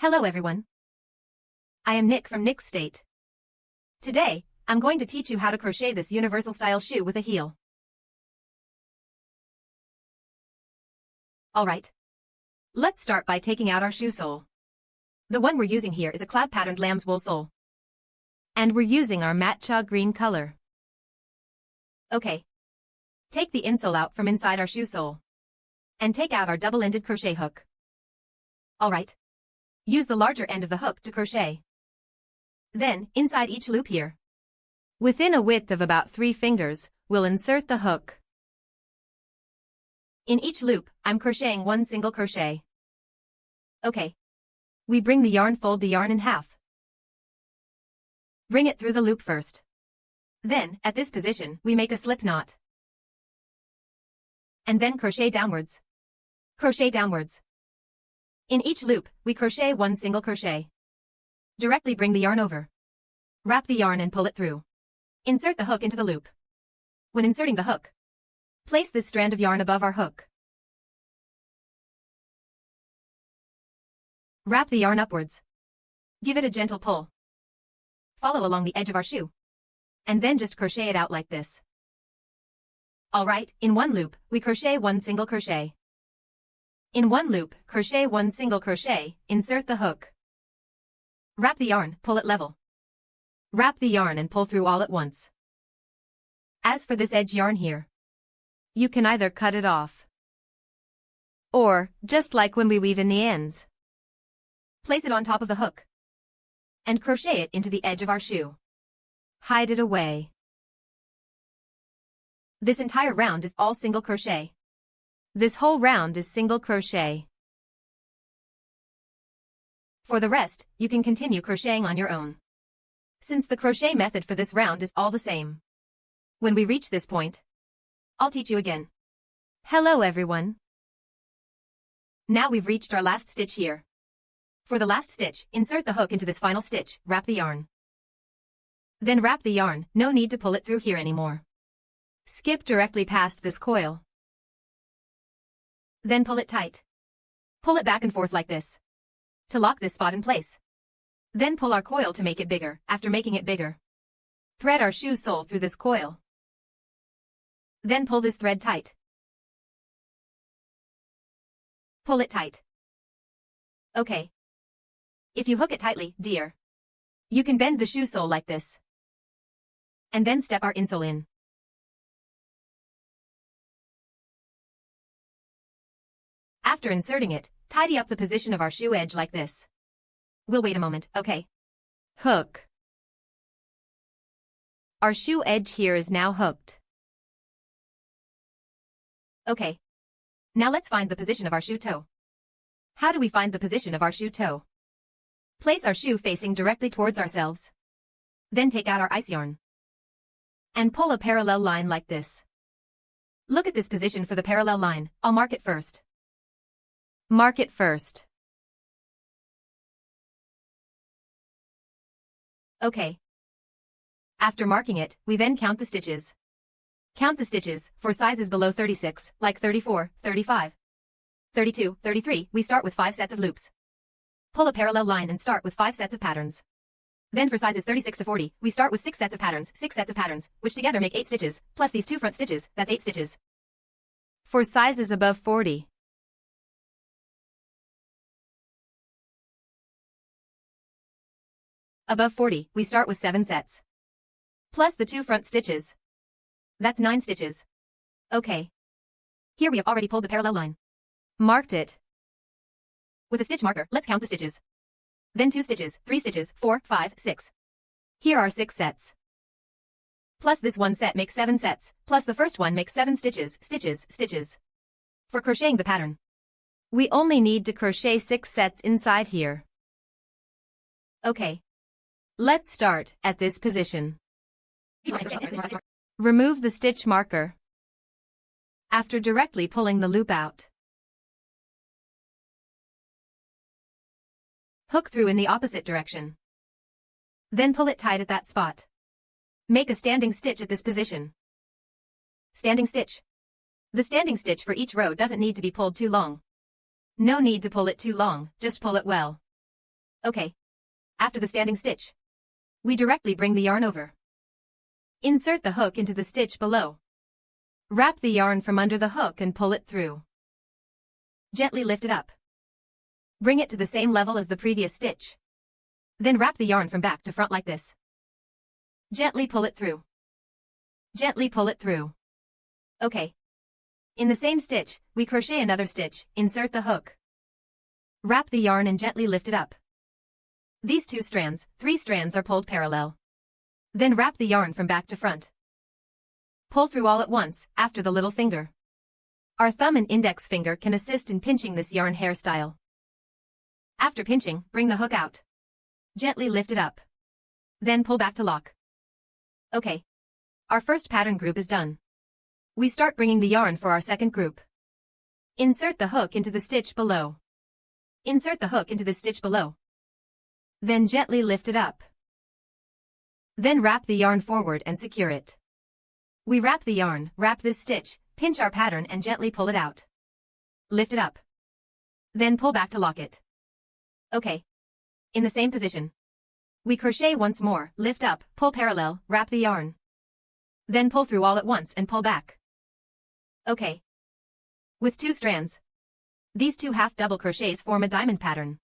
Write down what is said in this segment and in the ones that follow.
Hello everyone. I am Nick from Nick's State. Today, I'm going to teach you how to crochet this universal style shoe with a heel. Alright. Let's start by taking out our shoe sole. The one we're using here is a clad patterned lamb's wool sole. And we're using our matcha green color. Okay. Take the insole out from inside our shoe sole. And take out our double-ended crochet hook. Alright. Use the larger end of the hook to crochet. Then, inside each loop here, within a width of about 3 fingers, we'll insert the hook. In each loop, I'm crocheting 1 single crochet. Okay. We bring the yarn, fold the yarn in half. Bring it through the loop first. Then, at this position, we make a slip knot. And then crochet downwards. Crochet downwards. In each loop, we crochet 1 single crochet. Directly bring the yarn over. Wrap the yarn and pull it through. Insert the hook into the loop. When inserting the hook, place this strand of yarn above our hook. Wrap the yarn upwards. Give it a gentle pull. Follow along the edge of our shoe. And then just crochet it out like this. Alright, in 1 loop, we crochet 1 single crochet. In 1 loop, crochet 1 single crochet, insert the hook. Wrap the yarn, pull it level. Wrap the yarn and pull through all at once. As for this edge yarn here, you can either cut it off, or, just like when we weave in the ends, place it on top of the hook, and crochet it into the edge of our shoe. Hide it away. This entire round is all single crochet. This whole round is single crochet. For the rest, you can continue crocheting on your own, since the crochet method for this round is all the same. When we reach this point, I'll teach you again. Hello everyone. Now we've reached our last stitch here. For the last stitch, insert the hook into this final stitch, wrap the yarn. Then wrap the yarn, no need to pull it through here anymore. Skip directly past this coil. Then pull it tight. Pull it back and forth like this, to lock this spot in place. Then pull our coil to make it bigger. After making it bigger, thread our shoe sole through this coil. Then pull this thread tight. Pull it tight. Okay. If you hook it tightly, dear, you can bend the shoe sole like this. And then step our insole in. After inserting it, tidy up the position of our shoe edge like this. We'll wait a moment, okay? Hook. Our shoe edge here is now hooked. Okay. Now let's find the position of our shoe toe. How do we find the position of our shoe toe? Place our shoe facing directly towards ourselves. Then take out our ice yarn. And pull a parallel line like this. Look at this position for the parallel line. I'll mark it first. Mark it first. Okay. After marking it, we then count the stitches. Count the stitches, for sizes below 36, like 34, 35, 32, 33, we start with 5 sets of loops. Pull a parallel line and start with 5 sets of patterns. Then for sizes 36 to 40, we start with 6 sets of patterns, which together make 8 stitches, plus these 2 front stitches, that's 8 stitches. For sizes above 40, we start with 7 sets. Plus the 2 front stitches. That's 9 stitches. Okay. Here we have already pulled the parallel line. Marked it. With a stitch marker, let's count the stitches. Then 2 stitches, 3 stitches, 4, 5, 6. Here are 6 sets. Plus this 1 set makes 7 sets, plus the first one makes 7 stitches, stitches. For crocheting the pattern, we only need to crochet 6 sets inside here. Okay. Let's start at this position. Remove the stitch marker. After directly pulling the loop out, hook through in the opposite direction. Then pull it tight at that spot. Make a standing stitch at this position. Standing stitch. The standing stitch for each row doesn't need to be pulled too long. No need to pull it too long, just pull it well. Okay. After the standing stitch, we directly bring the yarn over. Insert the hook into the stitch below. Wrap the yarn from under the hook and pull it through. Gently lift it up. Bring it to the same level as the previous stitch. Then wrap the yarn from back to front like this. Gently pull it through. Gently pull it through. Okay. In the same stitch, we crochet another stitch, insert the hook. Wrap the yarn and gently lift it up. These 2 strands, 3 strands are pulled parallel. Then wrap the yarn from back to front. Pull through all at once, after the little finger. Our thumb and index finger can assist in pinching this yarn hairstyle. After pinching, bring the hook out. Gently lift it up. Then pull back to lock. Okay. Our first pattern group is done. We start bringing the yarn for our second group. Insert the hook into the stitch below. Insert the hook into the stitch below. Then gently lift it up. Then wrap the yarn forward and secure it. We wrap the yarn, wrap this stitch, pinch our pattern and gently pull it out. Lift it up. Then pull back to lock it. Okay. In the same position. We crochet once more, lift up, pull parallel, wrap the yarn. Then pull through all at once and pull back. Okay. With 2 strands. These 2 half double crochets form a diamond pattern.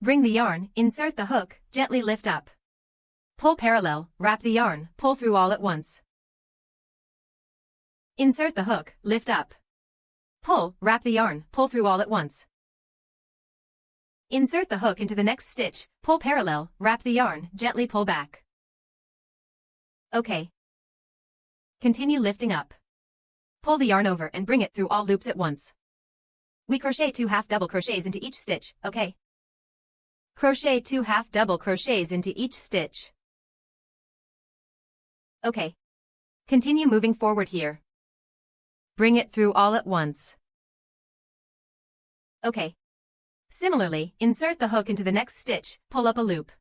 Bring the yarn, insert the hook, gently lift up. Pull parallel, wrap the yarn, pull through all at once. Insert the hook, lift up. Pull, wrap the yarn, pull through all at once. Insert the hook into the next stitch, pull parallel, wrap the yarn, gently pull back. Okay. Continue lifting up. Pull the yarn over and bring it through all loops at once. We crochet 2 half double crochets into each stitch, okay? Crochet 2 half double crochets into each stitch. Okay. Continue moving forward here. Bring it through all at once. Okay. Similarly, insert the hook into the next stitch, pull up a loop.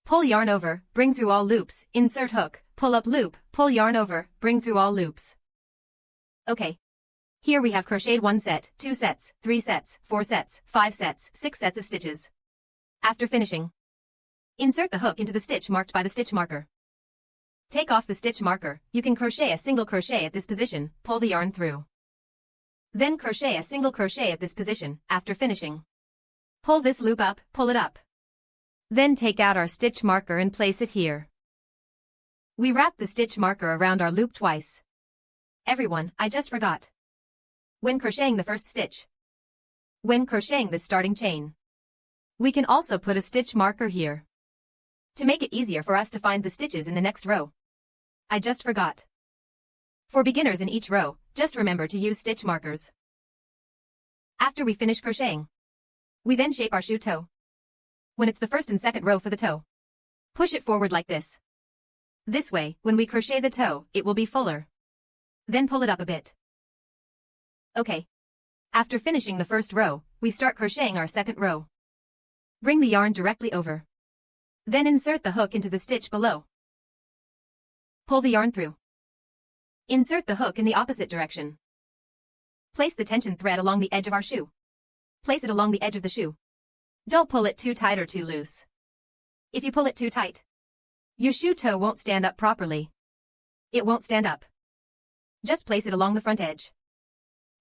Pull yarn over, bring through all loops, insert hook, pull up loop, pull yarn over, bring through all loops. Okay. Here we have crocheted 1 set, 2 sets, 3 sets, 4 sets, 5 sets, 6 sets of stitches. After finishing, insert the hook into the stitch marked by the stitch marker. Take off the stitch marker, you can crochet a single crochet at this position, pull the yarn through. Then crochet a single crochet at this position, after finishing. Pull this loop up, pull it up. Then take out our stitch marker and place it here. We wrap the stitch marker around our loop twice. Everyone, I just forgot. When crocheting the first stitch. When crocheting the starting chain. We can also put a stitch marker here. To make it easier for us to find the stitches in the next row. I just forgot. For beginners in each row, just remember to use stitch markers. After we finish crocheting, we then shape our shoe toe. When it's the first and second row for the toe, push it forward like this. This way, when we crochet the toe, it will be fuller. Then pull it up a bit. Okay. After finishing the first row, we start crocheting our second row. Bring the yarn directly over. Then insert the hook into the stitch below. Pull the yarn through. Insert the hook in the opposite direction. Place the tension thread along the edge of our shoe. Place it along the edge of the shoe. Don't pull it too tight or too loose. If you pull it too tight, your shoe toe won't stand up properly. It won't stand up. Just place it along the front edge.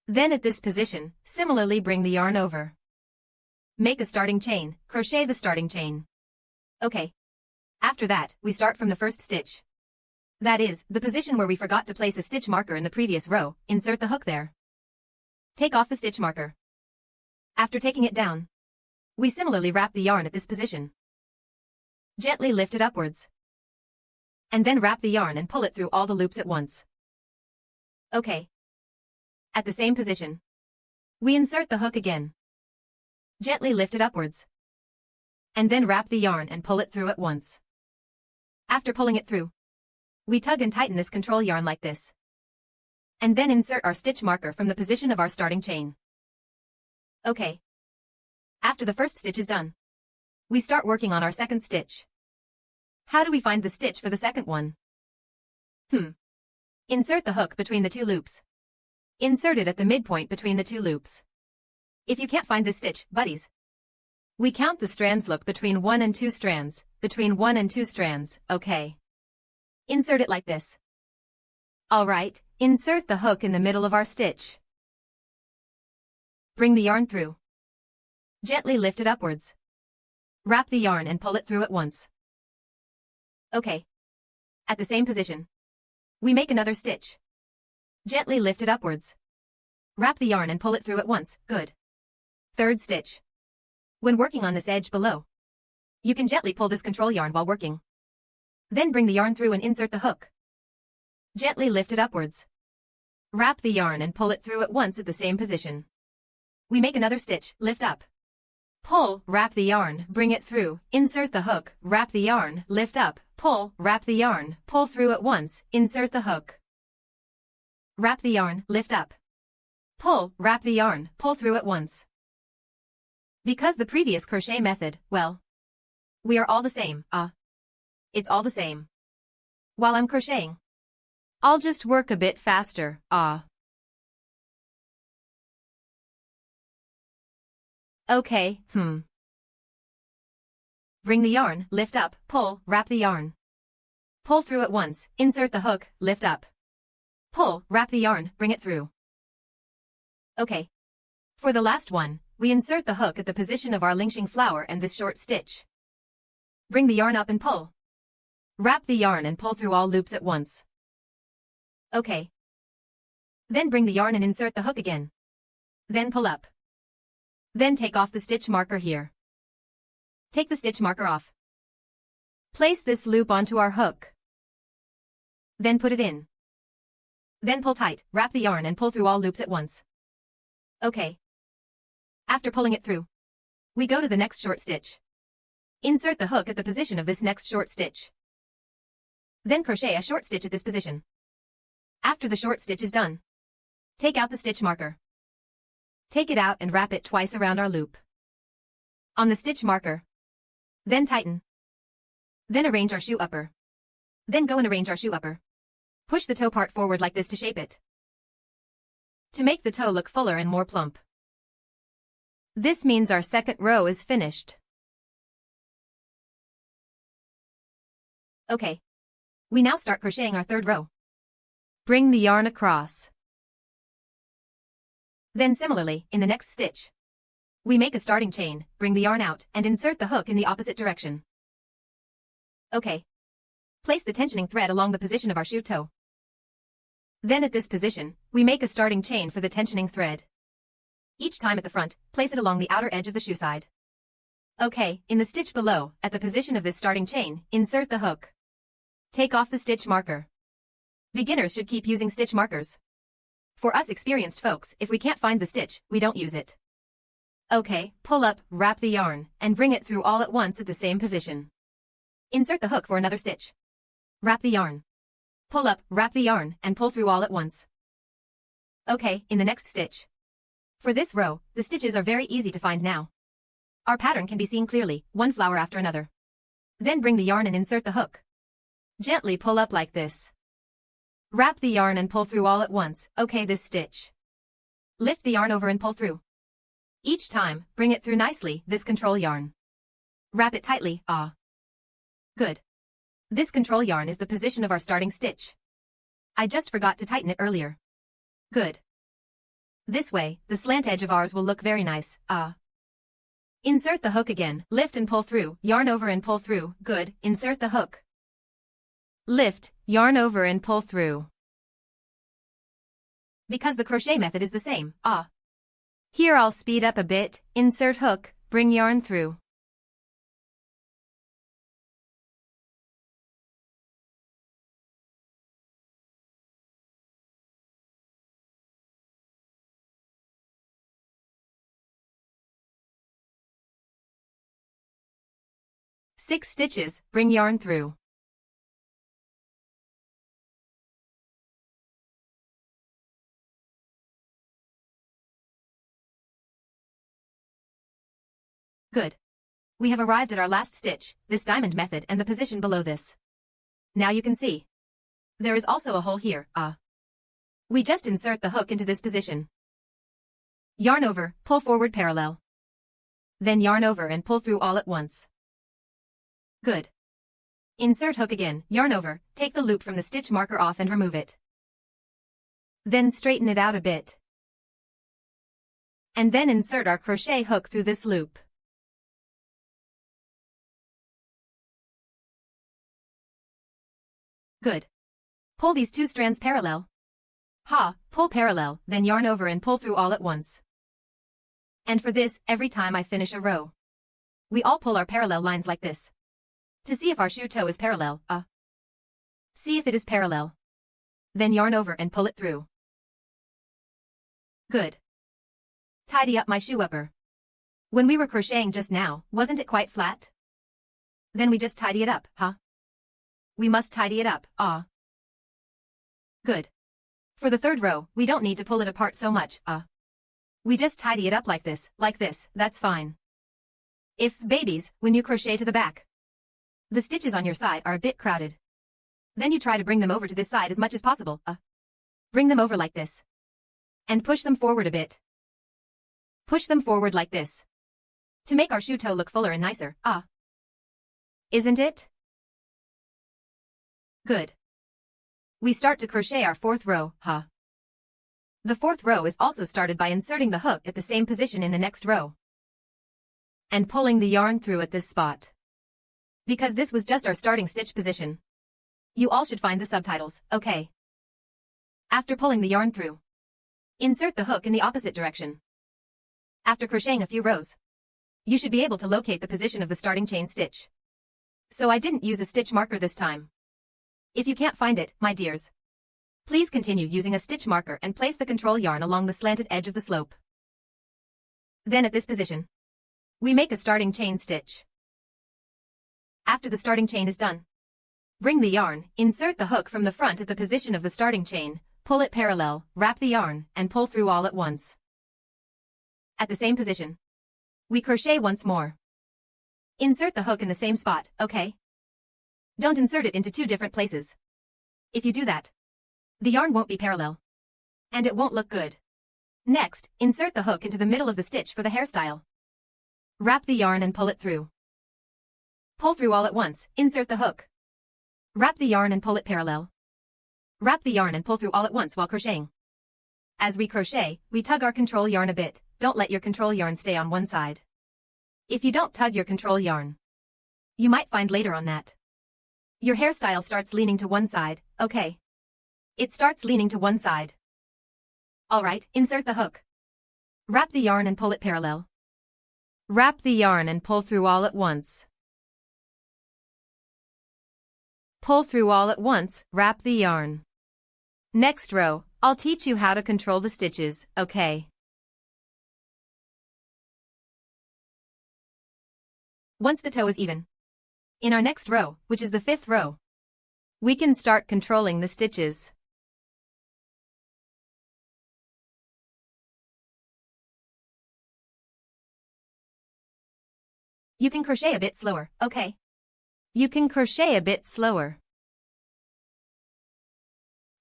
Then at this position, similarly bring the yarn over. Make a starting chain, crochet the starting chain. Okay. After that, we start from the first stitch. That is, the position where we forgot to place a stitch marker in the previous row, insert the hook there. Take off the stitch marker. After taking it down, we similarly wrap the yarn at this position. Gently lift it upwards. And then wrap the yarn and pull it through all the loops at once. Okay. At the same position, we insert the hook again. Gently lift it upwards. And then wrap the yarn and pull it through at once. After pulling it through, we tug and tighten this control yarn like this. And then insert our stitch marker from the position of our starting chain. Okay. After the first stitch is done, we start working on our second stitch. How do we find the stitch for the second one? Insert the hook between the 2 loops. Insert it at the midpoint between the 2 loops. If you can't find this stitch, buddies, We count the strands look between 1 and 2 strands, between 1 and 2 strands, okay. Insert it like this. Alright, insert the hook in the middle of our stitch. Bring the yarn through. Gently lift it upwards. Wrap the yarn and pull it through at once. Okay. At the same position. We make another stitch. Gently lift it upwards. Wrap the yarn and pull it through at once, good. Third stitch. When working on this edge below, you can gently pull this control yarn while working. Then bring the yarn through and insert the hook. Gently lift it upwards. Wrap the yarn and pull it through at once at the same position. We make another stitch, lift up. Pull, wrap the yarn, bring it through, insert the hook, wrap the yarn, lift up, pull, wrap the yarn, pull through at once, insert the hook. Wrap the yarn, lift up. Pull, wrap the yarn, pull through at once. Because the previous crochet method, well, we are all the same, it's all the same. While I'm crocheting, I'll just work a bit faster, Okay, Bring the yarn, lift up, pull, wrap the yarn. Pull through at once, insert the hook, lift up. Pull, wrap the yarn, bring it through. Okay. For the last one, we insert the hook at the position of our lynching flower and this short stitch. Bring the yarn up and pull. Wrap the yarn and pull through all loops at once. Okay. Then bring the yarn and insert the hook again. Then pull up. Then take off the stitch marker here. Take the stitch marker off. Place this loop onto our hook. Then put it in. Then pull tight, wrap the yarn and pull through all loops at once. Okay. After pulling it through, we go to the next short stitch. Insert the hook at the position of this next short stitch. Then crochet a short stitch at this position. After the short stitch is done, take out the stitch marker. Take it out and wrap it twice around our loop. On the stitch marker. Then tighten. Then arrange our shoe upper. Then go and arrange our shoe upper. Push the toe part forward like this to shape it. To make the toe look fuller and more plump. This means our second row is finished. Okay. We now start crocheting our third row. Bring the yarn across. Then similarly, in the next stitch, we make a starting chain, bring the yarn out, and insert the hook in the opposite direction. Okay. Place the tensioning thread along the position of our shoe toe. Then at this position, we make a starting chain for the tensioning thread. Each time at the front, place it along the outer edge of the shoe side. Okay, in the stitch below, at the position of this starting chain, insert the hook. Take off the stitch marker. Beginners should keep using stitch markers. For us experienced folks, if we can't find the stitch, we don't use it. Okay, pull up, wrap the yarn, and bring it through all at once at the same position. Insert the hook for another stitch. Wrap the yarn. Pull up, wrap the yarn, and pull through all at once. Okay, in the next stitch. For this row, the stitches are very easy to find now. Our pattern can be seen clearly, one flower after another. Then bring the yarn and insert the hook. Gently pull up like this. Wrap the yarn and pull through all at once, okay this stitch. Lift the yarn over and pull through. Each time, bring it through nicely, this control yarn. Wrap it tightly, Good. This control yarn is the position of our starting stitch. I just forgot to tighten it earlier. Good. This way, the slant edge of ours will look very nice, Insert the hook again, lift and pull through, yarn over and pull through, good, insert the hook. Lift, yarn over and pull through. Because the crochet method is the same, Here I'll speed up a bit, insert hook, bring yarn through. Six stitches, bring yarn through. Good. We have arrived at our last stitch, this diamond method and the position below this. Now you can see. There is also a hole here, We just insert the hook into this position. Yarn over, pull forward parallel. Then yarn over and pull through all at once. Good. Insert hook again, yarn over, take the loop from the stitch marker off and remove it. Then straighten it out a bit. And then insert our crochet hook through this loop. Good. Pull these two strands parallel. Pull parallel, then yarn over and pull through all at once. And for this, every time I finish a row, we all pull our parallel lines like this. To see if our shoe toe is parallel, see if it is parallel. Then yarn over and pull it through. Good. Tidy up my shoe upper. When we were crocheting just now, wasn't it quite flat? Then we just tidy it up, We must tidy it up, Good. For the third row, we don't need to pull it apart so much, We just tidy it up like this, that's fine. If, babies, when you crochet to the back, the stitches on your side are a bit crowded, then you try to bring them over to this side as much as possible, Bring them over like this. And push them forward a bit. Push them forward like this. To make our shoe toe look fuller and nicer, Isn't it? Good. We start to crochet our fourth row, The fourth row is also started by inserting the hook at the same position in the next row. And pulling the yarn through at this spot. Because this was just our starting stitch position. You all should find the subtitles, okay? After pulling the yarn through, insert the hook in the opposite direction. After crocheting a few rows, you should be able to locate the position of the starting chain stitch. So I didn't use a stitch marker this time. If you can't find it, my dears, please continue using a stitch marker and place the control yarn along the slanted edge of the slope. Then at this position, we make a starting chain stitch. After the starting chain is done, bring the yarn, insert the hook from the front at the position of the starting chain, pull it parallel, wrap the yarn, and pull through all at once. At the same position, we crochet once more. Insert the hook in the same spot, okay? Don't insert it into two different places. If you do that, the yarn won't be parallel, and it won't look good. Next, insert the hook into the middle of the stitch for the hairstyle. Wrap the yarn and pull it through. Pull through all at once, insert the hook. Wrap the yarn and pull it parallel. Wrap the yarn and pull through all at once while crocheting. As we crochet, we tug our control yarn a bit. Don't let your control yarn stay on one side. If you don't tug your control yarn, you might find later on that your hairstyle starts leaning to one side, okay? It starts leaning to one side. Alright, insert the hook. Wrap the yarn and pull it parallel. Wrap the yarn and pull through all at once. Pull through all at once, wrap the yarn. Next row, I'll teach you how to control the stitches, okay? Once the toe is even, in our next row, which is the fifth row, we can start controlling the stitches. You can crochet a bit slower, okay? You can crochet a bit slower.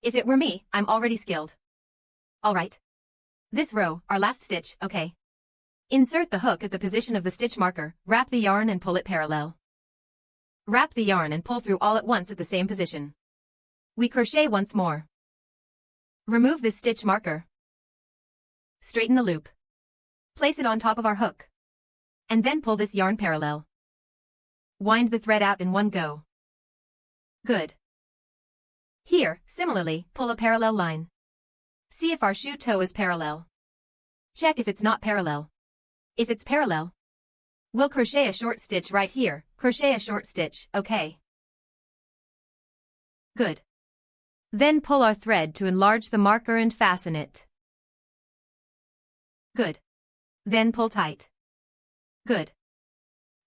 If it were me, I'm already skilled. Alright. This row, our last stitch, okay? Insert the hook at the position of the stitch marker, wrap the yarn and pull it parallel. Wrap the yarn and pull through all at once at the same position. We crochet once more. Remove this stitch marker. Straighten the loop. Place it on top of our hook. And then pull this yarn parallel. Wind the thread out in one go. Good. Here, similarly, pull a parallel line. See if our shoe toe is parallel. Check if it's not parallel. If it's parallel, we'll crochet a short stitch right here, crochet a short stitch, okay? Good. Then pull our thread to enlarge the marker and fasten it. Good. Then pull tight. Good.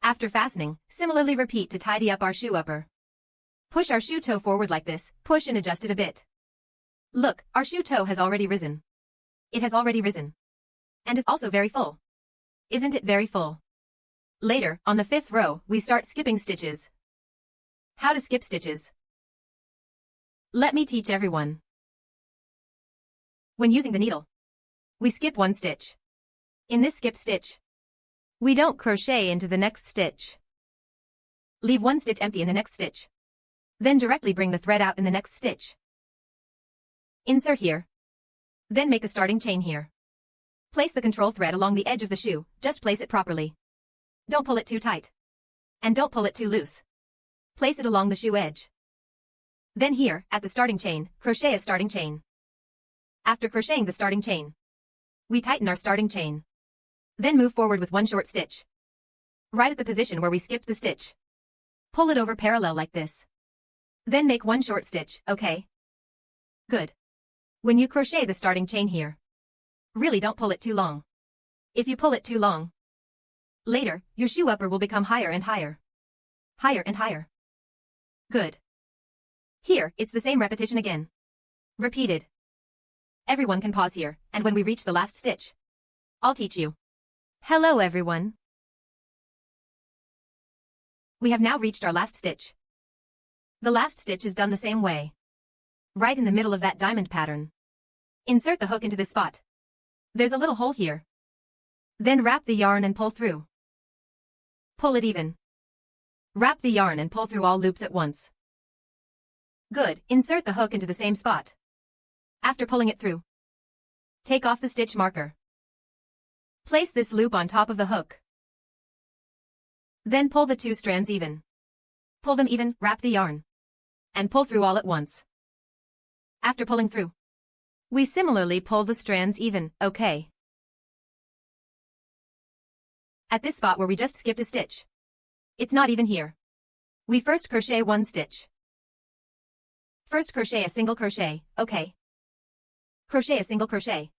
After fastening, similarly repeat to tidy up our shoe upper. Push our shoe toe forward like this, push and adjust it a bit. Look, our shoe toe has already risen. It has already risen. And is also very full. Isn't it very full? Later, on the fifth row, we start skipping stitches. How to skip stitches? Let me teach everyone. When using the needle, we skip one stitch. In this skip stitch, We don't crochet into the next stitch. Leave one stitch empty in the next stitch. Then directly bring the thread out in the next stitch. Insert here. Then make a starting chain here. Place the control thread along the edge of the shoe, just place it properly. Don't pull it too tight. And don't pull it too loose. Place it along the shoe edge. Then here, at the starting chain, crochet a starting chain. After crocheting the starting chain, we tighten our starting chain. Then move forward with one short stitch. Right at the position where we skipped the stitch. Pull it over parallel like this. Then make one short stitch, okay? Good. When you crochet the starting chain here, really don't pull it too long. If you pull it too long, later, your shoe upper will become higher and higher. Higher and higher. Good. Here, it's the same repetition again. Repeated. Everyone can pause here, and when we reach the last stitch, I'll teach you. Hello everyone. We have now reached our last stitch. The last stitch is done the same way. Right in the middle of that diamond pattern. Insert the hook into this spot. There's a little hole here. Then wrap the yarn and pull through. Pull it even. Wrap the yarn and pull through all loops at once. Good, insert the hook into the same spot. After pulling it through, take off the stitch marker. Place this loop on top of the hook. Then pull the two strands even. Pull them even, wrap the yarn. And pull through all at once. After pulling through, we similarly pull the strands even, okay? At this spot where we just skipped a stitch, it's not even here. We first crochet one stitch. First crochet a single crochet, okay? Crochet a single crochet.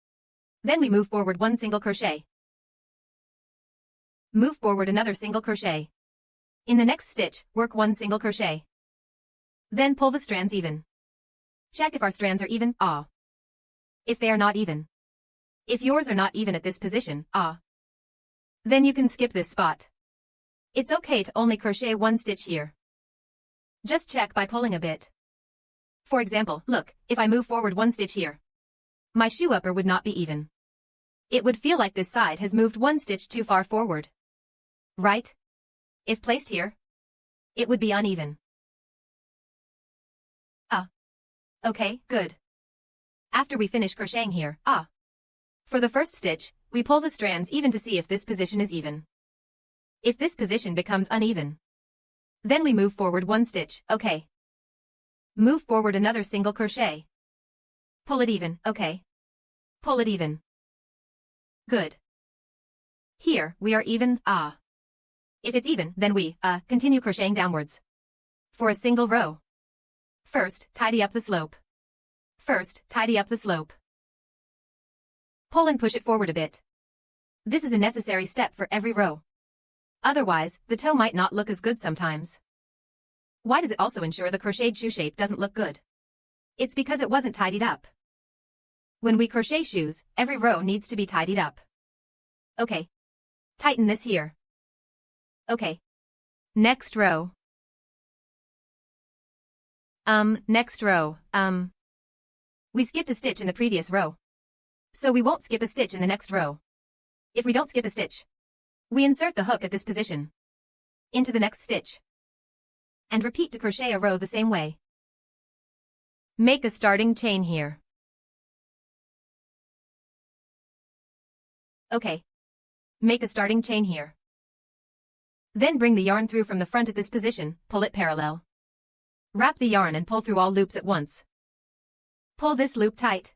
Then we move forward one single crochet. Move forward another single crochet. In the next stitch, work one single crochet. Then pull the strands even. Check if our strands are even, If they are not even. If yours are not even at this position, then you can skip this spot. It's okay to only crochet one stitch here. Just check by pulling a bit. For example, look, if I move forward one stitch here, my shoe upper would not be even. It would feel like this side has moved one stitch too far forward. Right? If placed here, it would be uneven. Okay, good. After we finish crocheting here, for the first stitch, we pull the strands even to see if this position is even. If this position becomes uneven, then we move forward one stitch, okay? Move forward another single crochet. Pull it even, okay? Pull it even. Good. Here, we are even, If it's even, then we, continue crocheting downwards. For a single row. First, tidy up the slope. First, tidy up the slope. Pull and push it forward a bit. This is a necessary step for every row. Otherwise, the toe might not look as good sometimes. Why does it also ensure the crocheted shoe shape doesn't look good? It's because it wasn't tidied up. When we crochet shoes, every row needs to be tidied up. Okay. Tighten this here. Okay. Next row. Next row, we skipped a stitch in the previous row. So we won't skip a stitch in the next row. If we don't skip a stitch, we insert the hook at this position. Into the next stitch. And repeat to crochet a row the same way. Make a starting chain here. Okay. Make a starting chain here. Then bring the yarn through from the front at this position, pull it parallel. Wrap the yarn and pull through all loops at once. Pull this loop tight.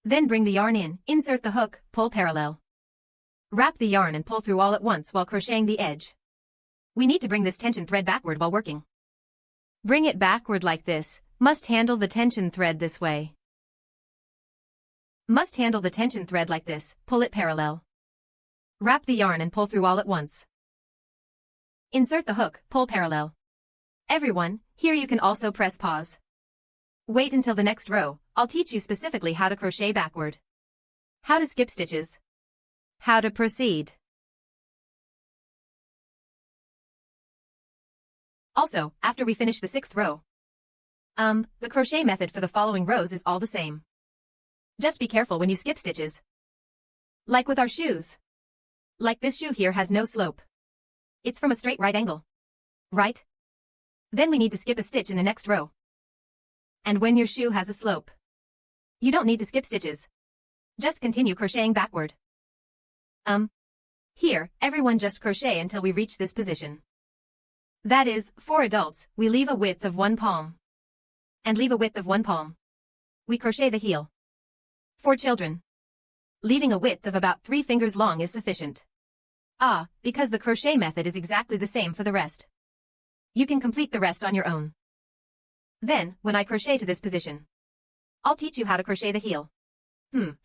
Then bring the yarn in, insert the hook, pull parallel. Wrap the yarn and pull through all at once while crocheting the edge. We need to bring this tension thread backward while working. Bring it backward like this, must handle the tension thread this way. Must handle the tension thread like this, pull it parallel. Wrap the yarn and pull through all at once. Insert the hook, pull parallel. Everyone, here you can also press pause. Wait until the next row, I'll teach you specifically how to crochet backward. How to skip stitches. How to proceed. Also, after we finish the 6th row, the crochet method for the following rows is all the same. Just be careful when you skip stitches. Like with our shoes. Like this shoe here has no slope. It's from a straight right angle. Right? Then we need to skip a stitch in the next row. And when your shoe has a slope, you don't need to skip stitches. Just continue crocheting backward. Here, everyone just crochet until we reach this position. That is, for adults, we leave a width of 1 palm. And leave a width of 1 palm. We crochet the heel. For children, leaving a width of about 3 fingers long is sufficient. Because the crochet method is exactly the same for the rest. You can complete the rest on your own. Then, when I crochet to this position, I'll teach you how to crochet the heel.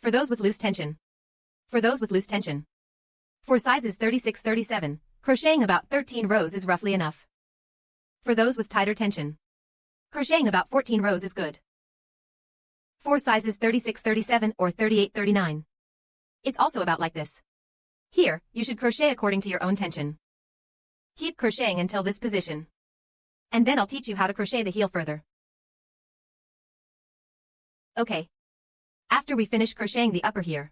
For those with loose tension. For those with loose tension. For sizes 36-37, crocheting about 13 rows is roughly enough. For those with tighter tension, crocheting about 14 rows is good. For sizes 36-37 or 38-39, it's also about like this. Here, you should crochet according to your own tension. Keep crocheting until this position. And then I'll teach you how to crochet the heel further. Okay. After we finish crocheting the upper here,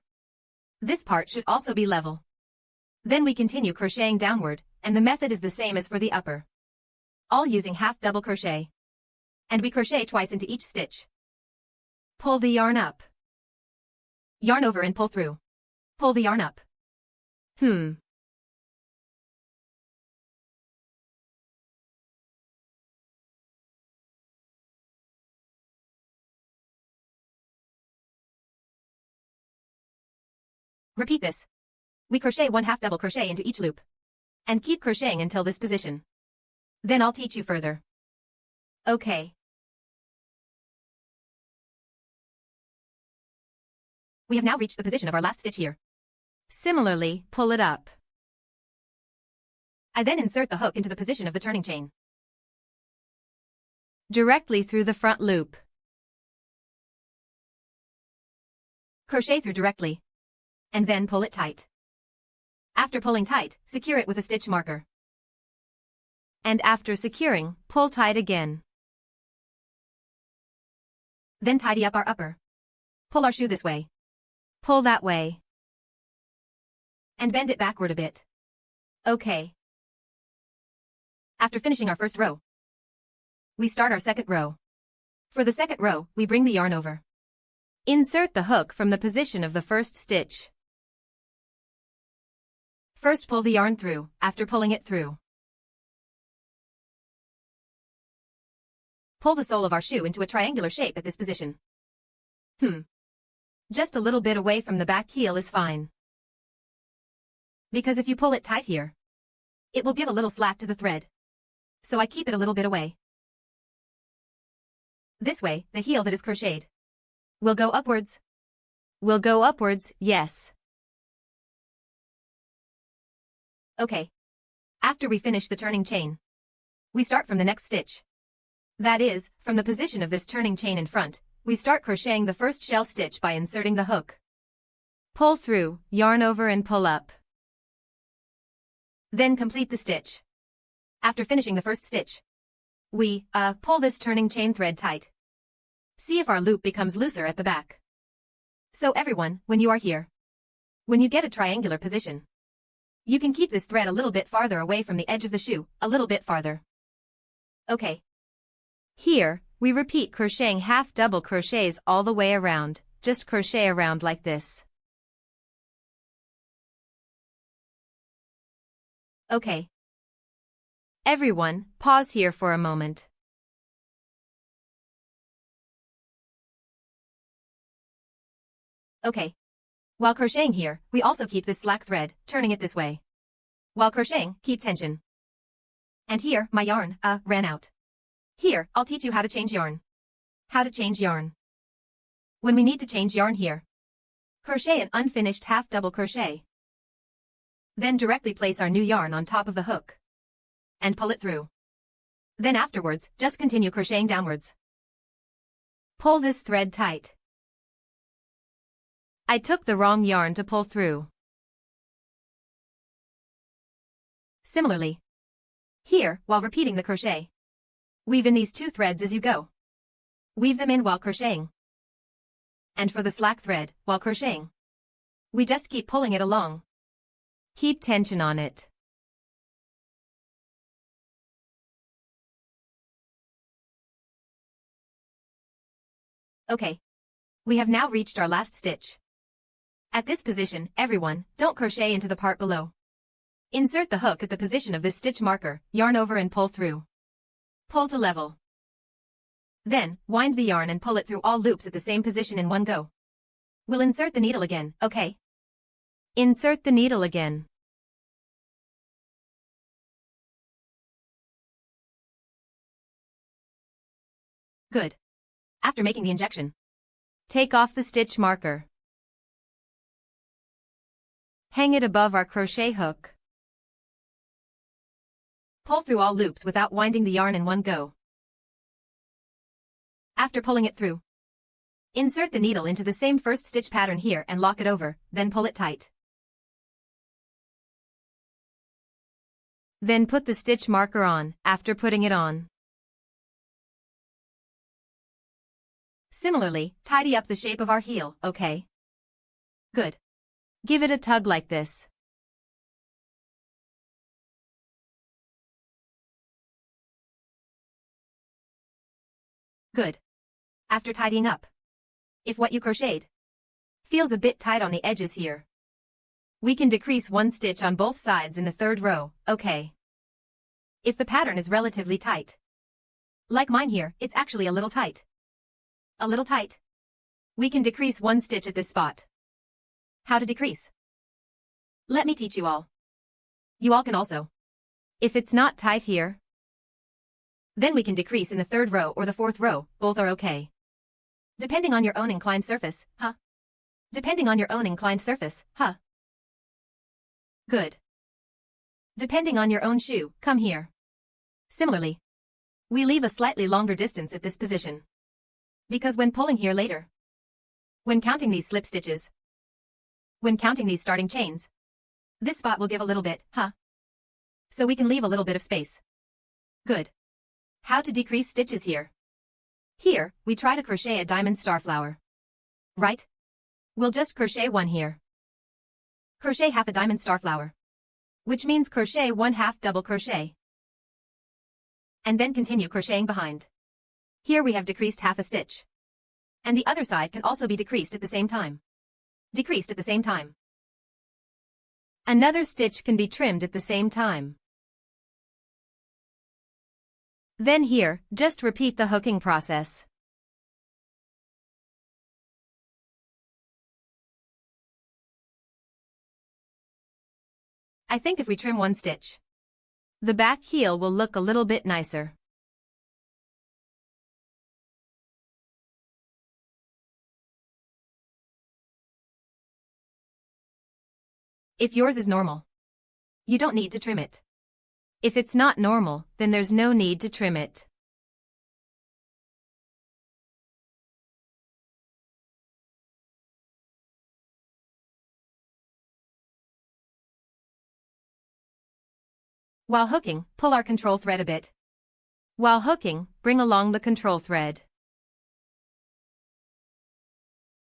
this part should also be level. Then we continue crocheting downward, and the method is the same as for the upper. All using half double crochet. And we crochet twice into each stitch. Pull the yarn up. Yarn over and pull through. Pull the yarn up. Repeat this. We crochet 1 half double crochet into each loop. And keep crocheting until this position. Then I'll teach you further. Okay. We have now reached the position of our last stitch here. Similarly, pull it up. I then insert the hook into the position of the turning chain. Directly through the front loop. Crochet through directly. And then pull it tight. After pulling tight, secure it with a stitch marker. And after securing, pull tight again. Then tidy up our upper. Pull our shoe this way. Pull that way. And bend it backward a bit. Okay. After finishing our first row, we start our second row. For the second row, we bring the yarn over. Insert the hook from the position of the first stitch. First pull the yarn through, after pulling it through. Pull the sole of our shoe into a triangular shape at this position. Just a little bit away from the back heel is fine. Because if you pull it tight here, it will give a little slack to the thread. So I keep it a little bit away. This way, the heel that is crocheted will go upwards. Will go upwards, yes. Okay. After we finish the turning chain, we start from the next stitch. That is, from the position of this turning chain in front, we start crocheting the first shell stitch by inserting the hook. Pull through, yarn over and pull up. Then complete the stitch. After finishing the first stitch, we, pull this turning chain thread tight. See if our loop becomes looser at the back. So everyone, when you are here, when you get a triangular position, you can keep this thread a little bit farther away from the edge of the shoe, a little bit farther. Okay. Here, we repeat crocheting half double crochets all the way around, just crochet around like this. Okay. Everyone, pause here for a moment. Okay. While crocheting here, we also keep this slack thread, turning it this way. While crocheting, keep tension. And here, my yarn, ran out. Here, I'll teach you how to change yarn. How to change yarn. When we need to change yarn here, crochet an unfinished half double crochet. Then directly place our new yarn on top of the hook. And pull it through. Then afterwards, just continue crocheting downwards. Pull this thread tight. I took the wrong yarn to pull through. Similarly, here, while repeating the crochet, weave in these 2 threads as you go. Weave them in while crocheting. And for the slack thread, while crocheting, we just keep pulling it along. Keep tension on it. Okay. We have now reached our last stitch. At this position, everyone, don't crochet into the part below. Insert the hook at the position of this stitch marker, yarn over and pull through. Pull to level. Then, wind the yarn and pull it through all loops at the same position in one go. We'll insert the needle again, okay? Insert the needle again. Good. After making the injection, take off the stitch marker. Hang it above our crochet hook. Pull through all loops without winding the yarn in one go. After pulling it through, insert the needle into the same first stitch pattern here and lock it over, then pull it tight. Then put the stitch marker on, after putting it on. Similarly, tidy up the shape of our heel, okay? Good. Give it a tug like this. Good. After tidying up, if what you crocheted feels a bit tight on the edges here, we can decrease one stitch on both sides in the third row, okay? If the pattern is relatively tight, like mine here, it's actually a little tight. A little tight. We can decrease one stitch at this spot. How to decrease? Let me teach you all. You all can also. If it's not tight here, then we can decrease in the third row or the fourth row, both are okay. Depending on your own inclined surface, huh? Depending on your own inclined surface, huh? Good. Depending on your own shoe, come here. Similarly, we leave a slightly longer distance at this position. Because when pulling here later, when counting these slip stitches, when counting these starting chains, this spot will give a little bit, huh? So we can leave a little bit of space. Good. How to decrease stitches here? Here, we try to crochet a diamond starflower. Right? We'll just crochet one here. Crochet half a diamond starflower, which means crochet 1/2 double crochet. And then continue crocheting behind. Here we have decreased half a stitch. And the other side can also be decreased at the same time. Decreased at the same time. Another stitch can be trimmed at the same time. Then here, just repeat the hooking process. I think if we trim one stitch, the back heel will look a little bit nicer. If yours is normal, you don't need to trim it. If it's not normal, then there's no need to trim it. While hooking, pull our control thread a bit. While hooking, bring along the control thread.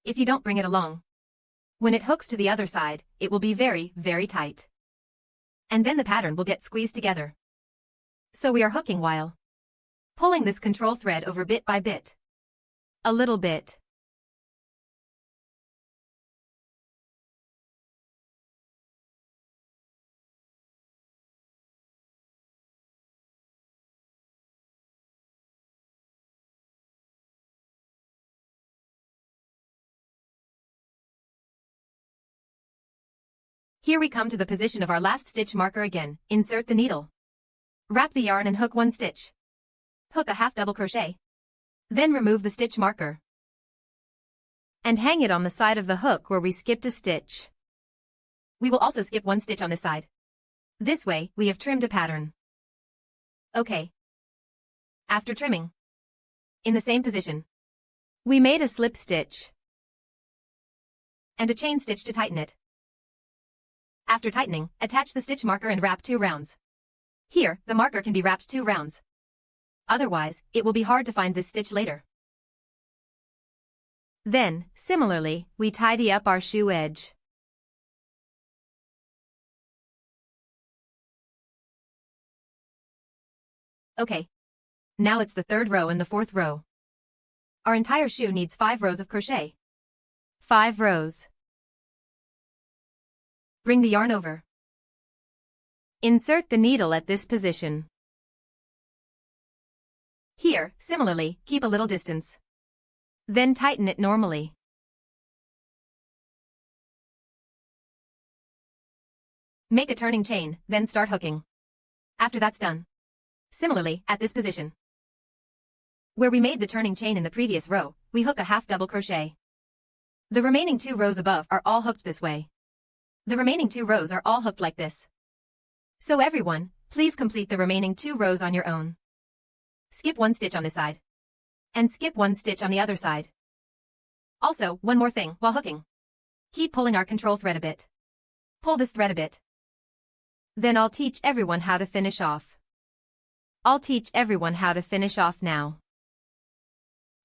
If you don't bring it along, when it hooks to the other side, it will be very, very tight. And then the pattern will get squeezed together. So we are hooking while pulling this control thread over bit by bit. A little bit. Here we come to the position of our last stitch marker again. Insert the needle. Wrap the yarn and hook one stitch. Hook a half double crochet. Then remove the stitch marker. And hang it on the side of the hook where we skipped a stitch. We will also skip one stitch on this side. This way, we have trimmed a pattern. Okay. After trimming, in the same position, we made a slip stitch and a chain stitch to tighten it. After tightening, attach the stitch marker and wrap 2 rounds. Here, the marker can be wrapped 2 rounds. Otherwise, it will be hard to find this stitch later. Then, similarly, we tidy up our shoe edge. Okay. Now it's the third row and the fourth row. Our entire shoe needs 5 rows of crochet. 5 rows. Bring the yarn over. Insert the needle at this position. Here, similarly, keep a little distance. Then tighten it normally. Make a turning chain, then start hooking. After that's done. Similarly, at this position. Where we made the turning chain in the previous row, we hook a half double crochet. The remaining 2 rows above are all hooked this way. The remaining 2 rows are all hooked like this. So everyone, please complete the remaining 2 rows on your own. Skip 1 stitch on this side. And skip 1 stitch on the other side. Also, one more thing, while hooking. Keep pulling our control thread a bit. Pull this thread a bit. Then I'll teach everyone how to finish off. I'll teach everyone how to finish off now.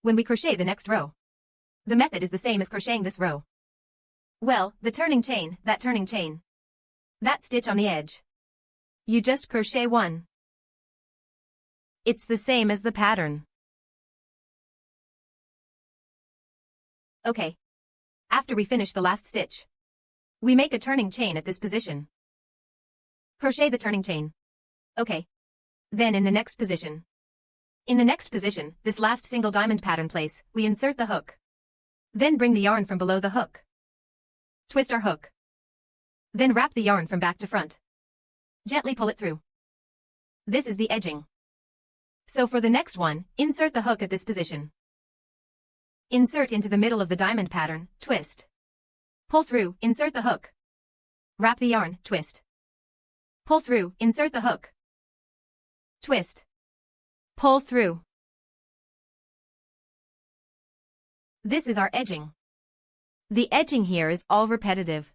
When we crochet the next row, the method is the same as crocheting this row. Well, the turning chain, that stitch on the edge. You just crochet 1. It's the same as the pattern. Okay. After we finish the last stitch, we make a turning chain at this position. Crochet the turning chain. Okay. Then in the next position. In the next position, this last single diamond pattern place, we insert the hook. Then bring the yarn from below the hook. Twist our hook. Then wrap the yarn from back to front. Gently pull it through. This is the edging. So for the next one, insert the hook at this position. Insert into the middle of the diamond pattern, twist. Pull through, insert the hook. Wrap the yarn, twist. Pull through, insert the hook. Twist. Pull through. This is our edging. The edging here is all repetitive.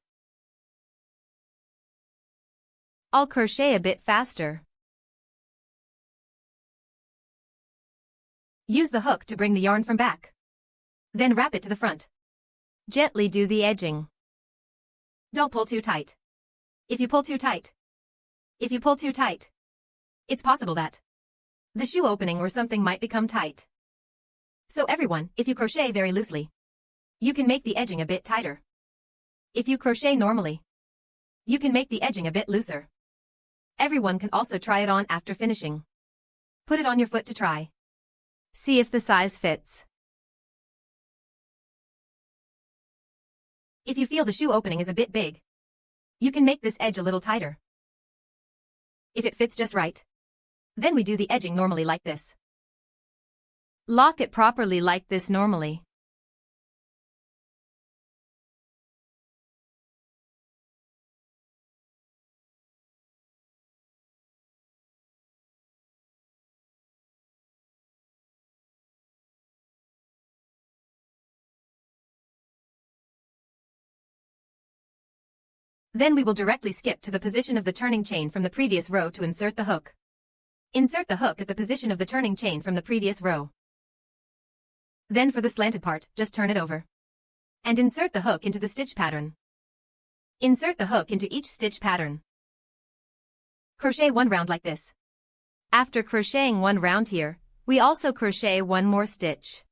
I'll crochet a bit faster. Use the hook to bring the yarn from back. Then wrap it to the front. Gently do the edging. Don't pull too tight. If you pull too tight, it's possible that the shoe opening or something might become tight. So everyone, if you crochet very loosely, you can make the edging a bit tighter. If you crochet normally, you can make the edging a bit looser. Everyone can also try it on after finishing. Put it on your foot to try. See if the size fits. If you feel the shoe opening is a bit big, you can make this edge a little tighter. If it fits just right, then we do the edging normally like this. Lock it properly like this normally. Then we will directly skip to the position of the turning chain from the previous row to insert the hook. Insert the hook at the position of the turning chain from the previous row. Then for the slanted part, just turn it over. And insert the hook into the stitch pattern. Insert the hook into each stitch pattern. Crochet 1 round like this. After crocheting 1 round here, we also crochet 1 more stitch.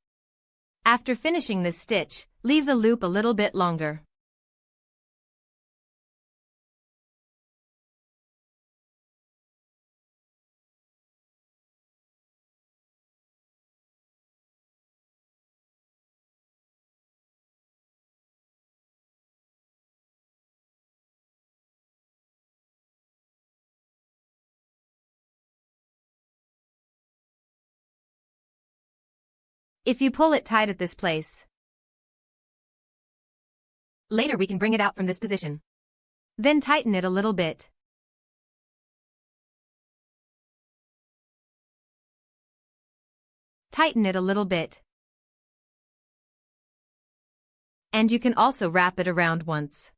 After finishing this stitch, leave the loop a little bit longer. If you pull it tight at this place, later we can bring it out from this position. Then tighten it a little bit. Tighten it a little bit. And you can also wrap it around once.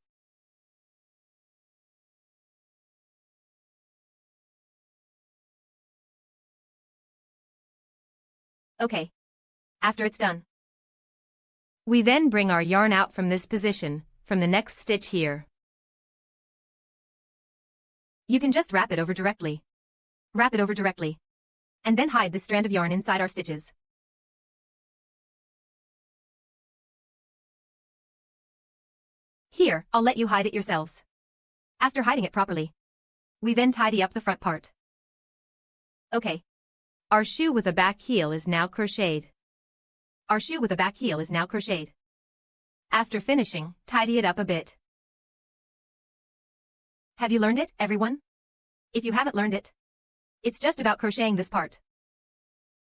Okay. After it's done, we then bring our yarn out from this position, from the next stitch here. You can just wrap it over directly. Wrap it over directly. And then hide this strand of yarn inside our stitches. Here, I'll let you hide it yourselves. After hiding it properly, we then tidy up the front part. Okay. Our shoe with a back heel is now crocheted. Our shoe with a back heel is now crocheted. After finishing, tidy it up a bit. Have you learned it, everyone? If you haven't learned it, it's just about crocheting this part.